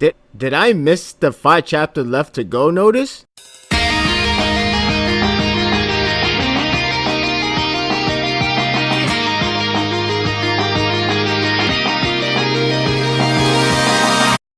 Did I miss the 5 chapter left to go notice?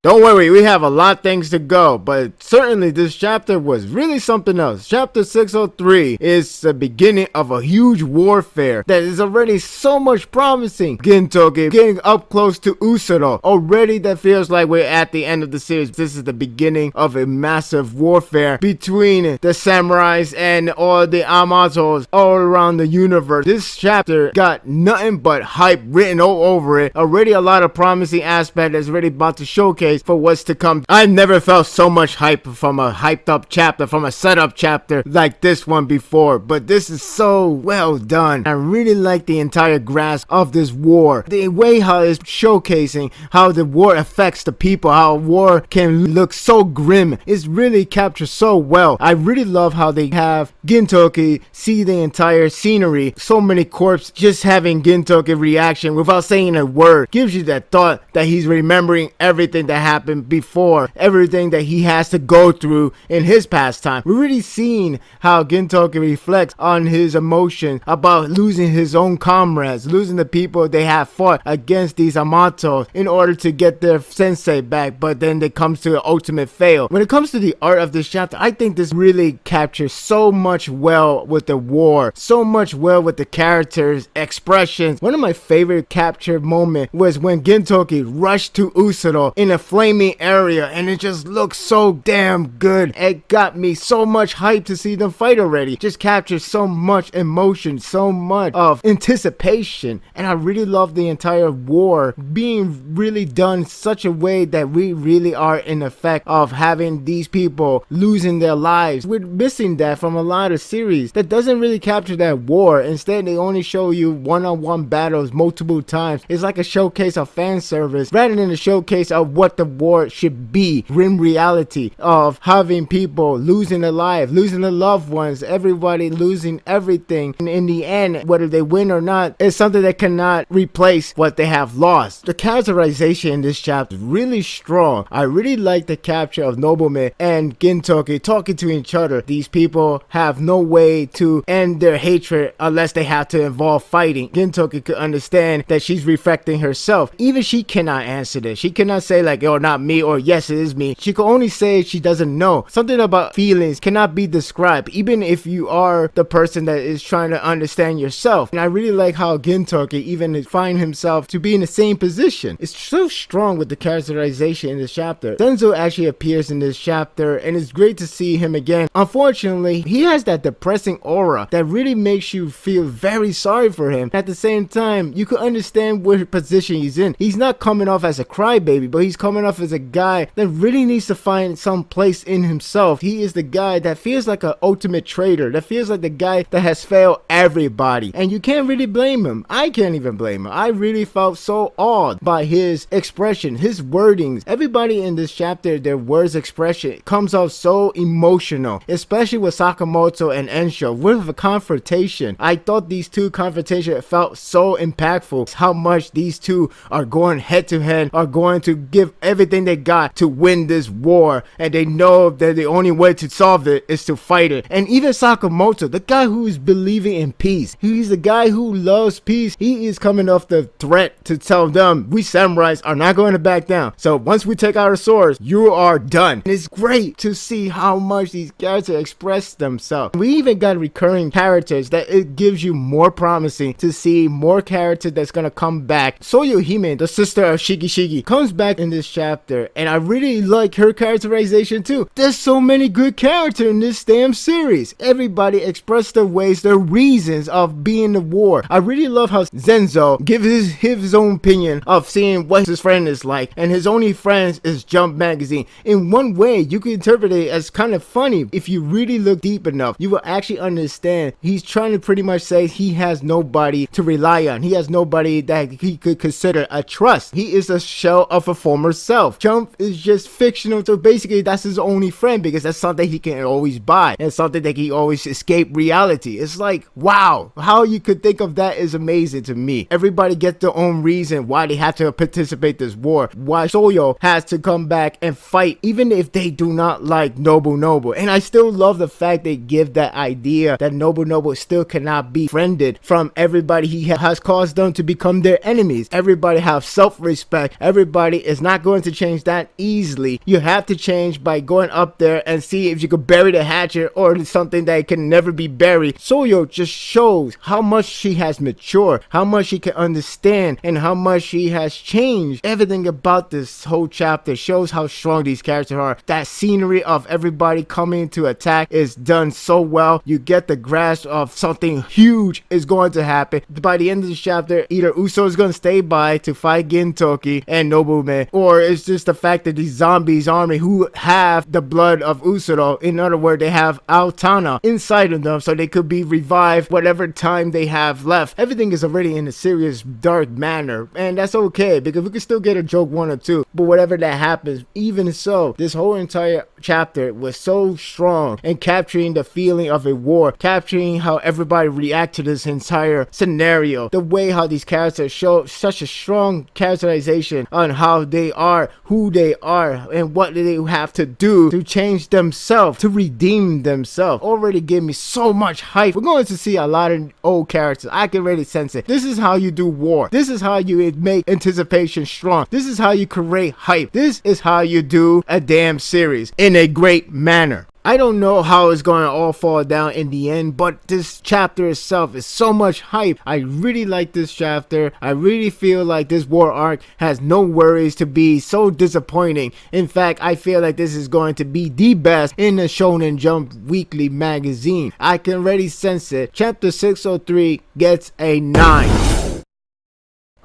Don't worry, we have a lot of things to go, but certainly this chapter was really something else. Chapter 603 is the beginning of a huge warfare that is already so much promising. Gintoki getting up close to Usono. Already that feels like we're at the end of the series. This is the beginning of a massive warfare between the samurais and all the Amatos all around the universe. This chapter got nothing but hype written all over it. Already a lot of promising aspect that's already about to showcase for what's to come. I never felt so much hype from a hyped up chapter, from a setup chapter like this one before, but this is so well done. I really like the entire grasp of this war, the way how it's showcasing how the war affects the people, how war can look so grim. It's really captured so well. I really love how they have Gintoki see the entire scenery, so many corpses, just having Gintoki reaction without saying a word gives you that thought that he's remembering everything that happened before, everything that he has to go through in his past time. We're really seeing how Gintoki reflects on his emotion about losing his own comrades, losing the people they have fought against these Amatos in order to get their sensei back, but then it comes to an ultimate fail. When it comes to the art of this chapter, I think this really captures so much well with the war, so much well with the characters, expressions. One of my favorite capture moments was when Gintoki rushed to Usono in a flaming area, and it just looks so damn good. It got me so much hype to see them fight already. Just captures so much emotion, so much of anticipation, and I really love the entire war being really done such a way that we really are in effect of having these people losing their lives. We're missing that from a lot of series that doesn't really capture that war. Instead, they only show you one-on-one battles multiple times. It's like a showcase of fan service rather than a showcase of what the war should be. Grim reality of having people losing their lives, losing their loved ones, everybody losing everything, and in the end, whether they win or not, is something that cannot replace what they have lost. The characterization in this chapter is really strong. I really like the capture of Nobleman and Gintoki talking to each other. These people have no way to end their hatred unless they have to involve fighting. Gintoki could understand that she's reflecting herself. Even she cannot answer this. She cannot say like, oh, not me, or yes, it is me. She can only say she doesn't know. Something about feelings cannot be described, even if you are the person that is trying to understand yourself. And I really like how Gintoki even find himself to be in the same position. It's so strong with the characterization in this chapter. Senzo actually appears in this chapter, and it's great to see him again. Unfortunately, he has that depressing aura that really makes you feel very sorry for him. At the same time, you can understand what position he's in. He's not coming off as a crybaby, but he's coming off as a guy that really needs to find some place in himself. He is the guy that feels like an ultimate traitor, that feels like the guy that has failed everybody, and you can't really blame him. I can't even blame him. I really felt so awed by his expression, his wordings. Everybody in this chapter, their words expression comes off so emotional, especially with Sakamoto and Ensho with a confrontation. I thought these two confrontations felt so impactful, how much these two are going head to head, are going to give everything they got to win this war, and they know that the only way to solve it is to fight it. And even Sakamoto, the guy who is believing in peace, he's the guy who loves peace, he is coming off the threat to tell them, we samurais are not going to back down, so once we take our swords, you are done. And it's great to see how much these characters express themselves. We even got recurring characters that it gives you more promising to see more characters that's gonna come back. Soyo Hime, the sister of Shigi, comes back in this chapter, and I really like her characterization too. There's so many good characters in this damn series. Everybody expressed their ways, their reasons of being in the war. I really love how Zenzo gives his own opinion of seeing what his friend is like, and his only friends is Jump magazine. In one way, you can interpret it as kind of funny. If you really look deep enough, you will actually understand he's trying to pretty much say he has nobody to rely on. He has nobody that he could consider a trust. He is a shell of a former himself. Jump is just fictional, so basically that's his only friend because that's something he can always buy and something that he always escape reality. It's like, wow, how you could think of that is amazing to me. Everybody gets their own reason why they have to participate this war, why Soyo has to come back and fight even if they do not like Nobunobu. And I still love the fact they give that idea that Nobunobu still cannot be friended from everybody. He has caused them to become their enemies. Everybody have self-respect. Everybody is not going to change that easily. You have to change by going up there and see if you could bury the hatchet or something that can never be buried. Soyo just shows how much she has matured, how much she can understand, and how much she has changed. Everything about this whole chapter shows how strong these characters are. That scenery of everybody coming to attack is done so well. You get the grasp of something huge is going to happen. By the end of the chapter, either Uso is going to stay by to fight Gintoki and Nobume, or it's just the fact that these zombies army who have the blood of Usuro, in other words, they have Altana inside of them, so they could be revived whatever time they have left. Everything is already in a serious dark manner, and that's okay because we can still get a joke one or two, but whatever that happens, even so, this whole entire chapter was so strong in capturing the feeling of a war, capturing how everybody react to this entire scenario, the way how these characters show such a strong characterization on how they are, who they are, and what they have to do to change themselves, to redeem themselves. Already gave me so much hype. We're going to see a lot of old characters. I can really sense it. This is how you do war. This is how you make anticipation strong. This is how you create hype. This is how you do a damn series in a great manner. I don't know how it's going to all fall down in the end, but this chapter itself is so much hype. I really like this chapter. I really feel like this war arc has no worries to be so disappointing. In fact, I feel like this is going to be the best in the Shonen Jump weekly magazine. I can already sense it. Chapter 603 gets a 9.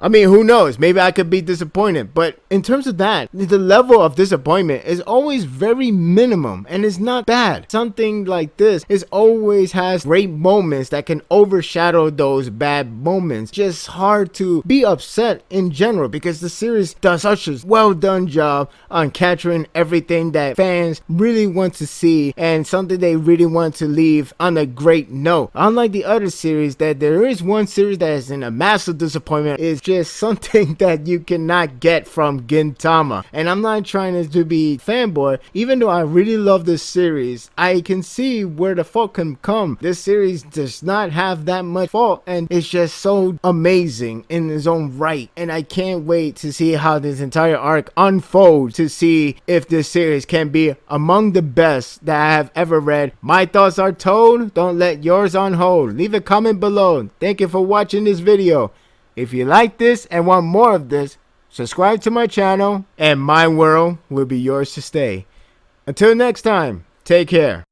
I mean, who knows? Maybe I could be disappointed. But in terms of that, the level of disappointment is always very minimum and it's not bad. Something like this always has great moments that can overshadow those bad moments. Just hard to be upset in general because the series does such a well done job on capturing everything that fans really want to see and something they really want to leave on a great note. Unlike the other series, that there is one series that is in a massive disappointment, is just something that you cannot get from Gintama. And I'm not trying to be fanboy, even though I really love this series. I can see where the fault can come. This series does not have that much fault and it's just so amazing in its own right, and I can't wait to see how this entire arc unfolds to see if this series can be among the best that I have ever read. My thoughts are told. Don't let yours on hold. Leave a comment below. Thank you for watching this video. If you like this and want more of this, subscribe to my channel and my world will be yours to stay. Until next time, take care.